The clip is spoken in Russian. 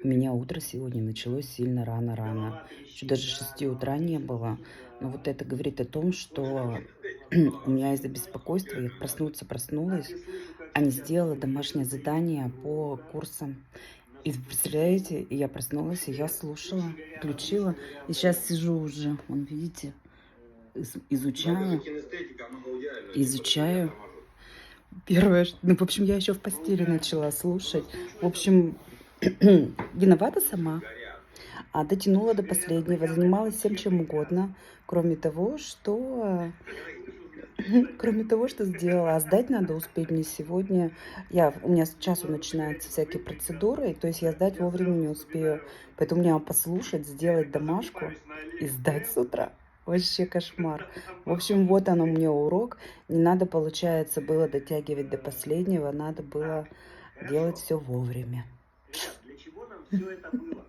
меня утро сегодня началось сильно рано-рано. Еще даже 6 утра не было. Но вот это говорит о том, что у меня из-за беспокойства я проснуться проснулась, а не сделала домашнее задание по курсам. И представляете, и я проснулась, и я слушала, включила, и сейчас сижу уже, вон, видите, Ну, это же изучаю, кинестетика, она была идеальная, типа я изучаю. торможу. Первое, ну, в общем, я еще в постели начала слушать. В общем, виновата сама. А дотянула до последнего, занималась всем чем угодно, кроме того, что кроме того, что сделала. А сдать надо успеть мне сегодня. У меня с часу начинаются всякие процедуры, то есть я сдать вовремя не успею. Поэтому мне надо послушать, сделать домашку и сдать с утра. Вообще кошмар. В общем, вот оно мне урок. Не надо, получается, было дотягивать до последнего, надо было делать все вовремя. Ребят, для чего нам все это было?